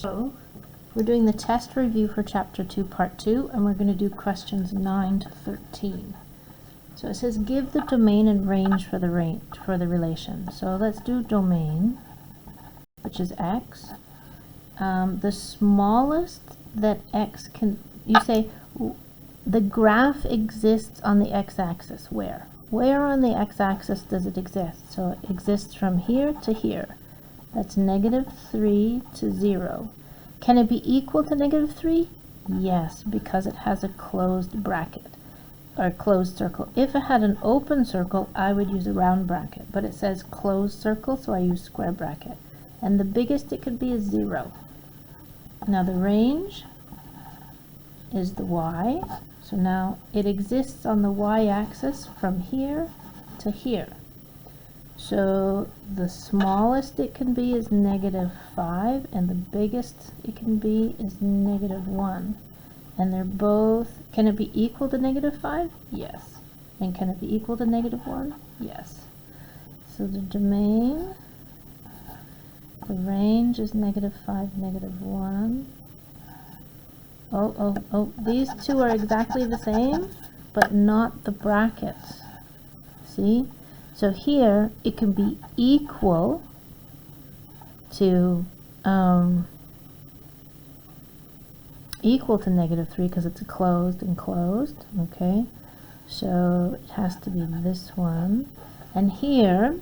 So we're doing the test review for Chapter 2, Part 2, and we're going to do questions 9 to 13. So it says, give the domain and range for the relation. So let's do domain, which is x. The smallest that x can, you say, the graph exists on the x-axis. Where? Where on the x-axis does it exist? So it exists from here to here. That's -3 to 0. Can it be equal to -3? Yes, because it has a closed bracket or closed circle. If it had an open circle, I would use a round bracket, but it says closed circle, so I use square bracket. And the biggest it could be is 0. Now the range is the y, so now it exists on the y-axis from here to here. So the smallest it can be is -5, and the biggest it can be is -1. And they're both, can it be equal to -5? Yes. And can it be equal to -1? Yes. So the domain, the range is -5, -1. Oh, these two are exactly the same, but not the brackets. See? So here, it can be equal to -3 because it's closed and closed, okay? So it has to be this one. And here,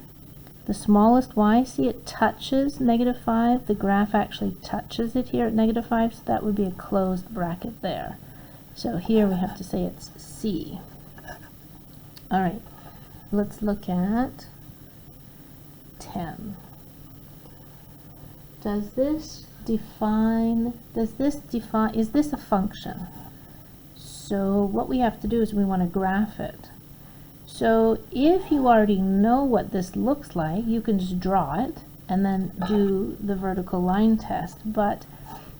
the smallest y, see it touches -5. The graph actually touches it here at -5, so that would be a closed bracket there. So here we have to say it's C. All right. Let's look at 10. Is this a function? So what we have to do is we want to graph it. So if you already know what this looks like, you can just draw it and then do the vertical line test. But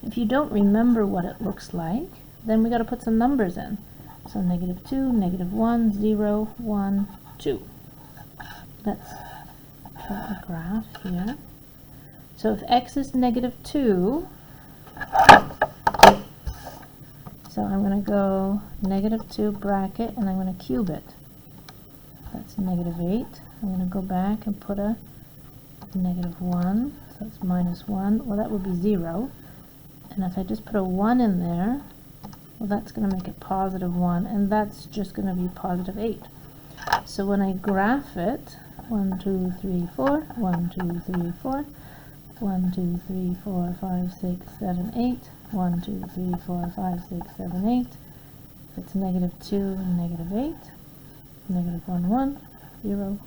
if you don't remember what it looks like, then we got to put some numbers in. So -2, -1, 0, 1, 2. Let's draw a graph here. So if x is -2, so I'm going to go -2 bracket, and I'm going to cube it. That's -8. I'm going to go back and put a -1, so it's -1. Well, that would be 0. And if I just put a 1 in there, well, that's going to make it +1, and that's just going to be +8. So when I graph it, 1, 2, 3, 4, 1, 2, 3, 4, 1, 2, 3, 4, 5, 6, 7, 8, 1, 2, 3, 4, 5, 6, 7, 8. It's -2 and -8, -1, 1, 0.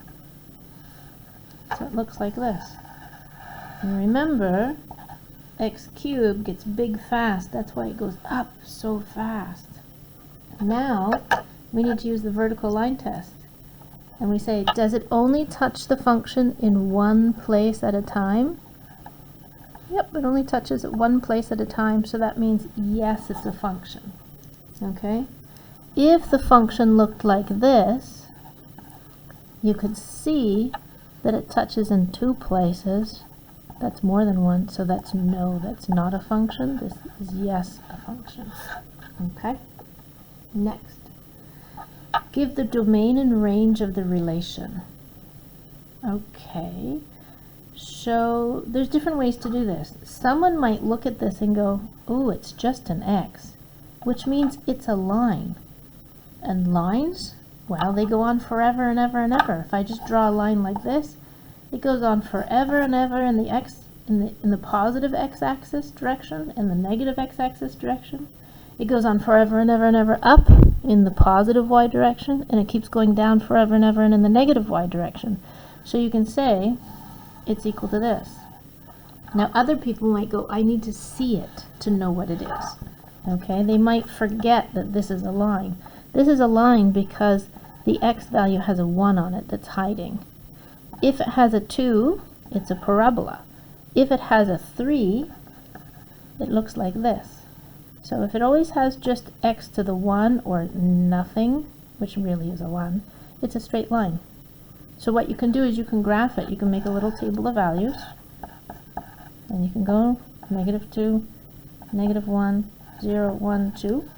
So it looks like this. And remember, x cubed gets big fast. That's why it goes up so fast. Now, we need to use the vertical line test. And we say, does it only touch the function in one place at a time? Yep, it only touches it one place at a time, so that means yes, it's a function. Okay? If the function looked like this, you could see that it touches in 2 places. That's more than one, so that's no, that's not a function. This is yes, a function. Okay? Next. Give the domain and range of the relation. Okay, so there's different ways to do this. Someone might look at this and go, oh, it's just an x, which means it's a line. And lines, well, they go on forever and ever and ever. If I just draw a line like this, it goes on forever and ever in the positive x-axis direction and the negative x-axis direction. It goes on forever and ever up in the positive y direction, and it keeps going down forever and ever and in the negative y direction. So you can say it's equal to this. Now other people might go, I need to see it to know what it is. Okay, they might forget that this is a line. This is a line because the x value has a 1 on it that's hiding. If it has a 2, it's a parabola. If it has a 3, it looks like this. So if it always has just x to the 1 or nothing, which really is a 1, it's a straight line. So what you can do is you can graph it. You can make a little table of values, and you can go -2, -1, 0, 1, 2.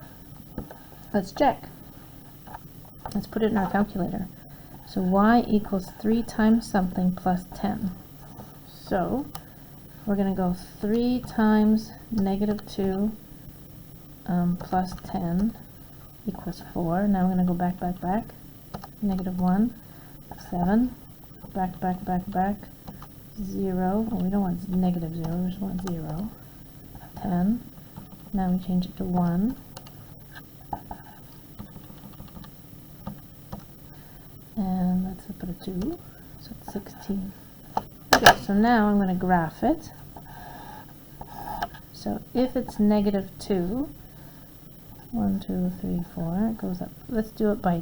Let's check. Let's put it in our calculator. So y equals 3 times something plus 10. So we're going to go 3 times -2 plus 10 equals 4. Now we're going to go back, -1, 7, back, 0. Well, we don't want -0, we just want 0. 10. Now we change it to 1. And let's put a 2, so it's 16. Okay, so now I'm going to graph it. So if it's -2, 1, 2, 3, 4, it goes up. Let's do it by,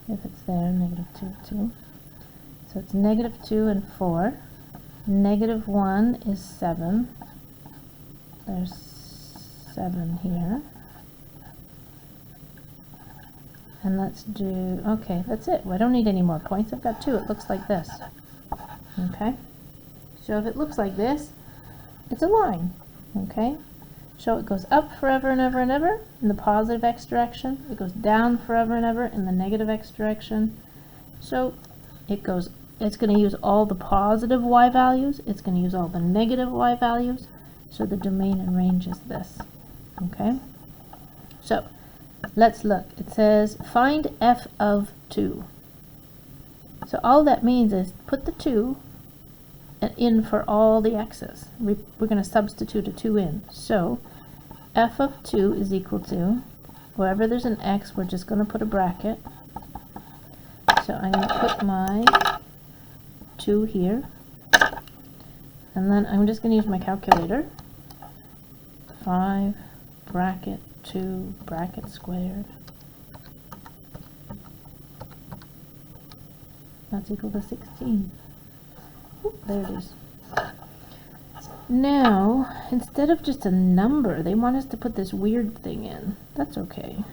if it's there, -2, 2. So it's -2 and 4. -1 is 7. There's 7 here. And let's do, okay, that's it. Well, I don't need any more points. I've got 2. It looks like this. Okay? So if it looks like this, it's a line. Okay? So it goes up forever and ever and ever in the positive x direction. It goes down forever and ever in the negative x direction. So it's going to use all the positive y values. It's going to use all the negative y values. So the domain and range is this. Okay? So let's look. It says find f of 2. So all that means is put the 2 in for all the x's. We're going to substitute a 2 in. So f of 2 is equal to, wherever there's an x, we're just going to put a bracket. So I'm going to put my 2 here. And then I'm just going to use my calculator. 5 bracket 2 bracket squared. That's equal to 16. Oop, there it is. Now, instead of just a number, they want us to put this weird thing in. That's okay.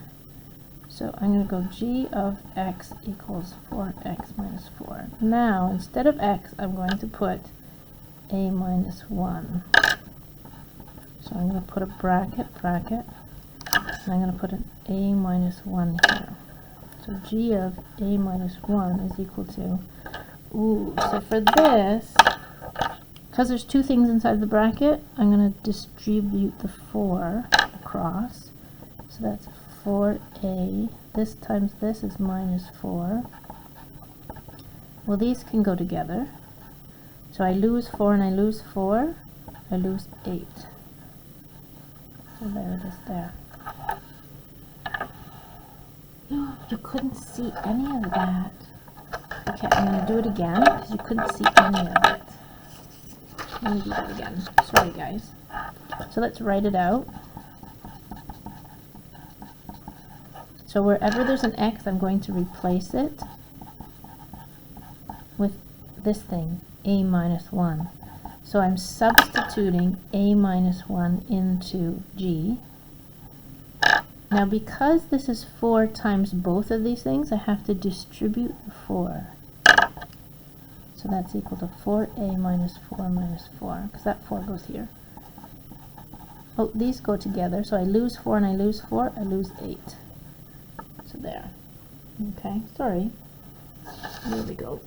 So I'm going to go g of x equals 4x minus 4. Now, instead of x, I'm going to put a minus 1. So I'm going to put a bracket, and I'm going to put an a minus 1 here. So g of a minus 1 is equal to, so for this, because there's 2 things inside the bracket, I'm going to distribute the 4 across. So that's 4a. This times this is minus 4. Well, these can go together. So I lose 4 and I lose 4. I lose 8. So there it is there. You couldn't see any of that. Okay, I'm going to do it again because you couldn't see any of it. Let me do that again. Sorry, guys. So let's write it out. So wherever there's an x, I'm going to replace it with this thing, a minus 1. So I'm substituting a minus 1 into g. Now because this is 4 times both of these things, I have to distribute the 4. So that's equal to 4a minus 4 minus 4, because that 4 goes here. Oh, these go together, so I lose 4 and I lose 4, I lose 8. So there. Okay, sorry. There we go.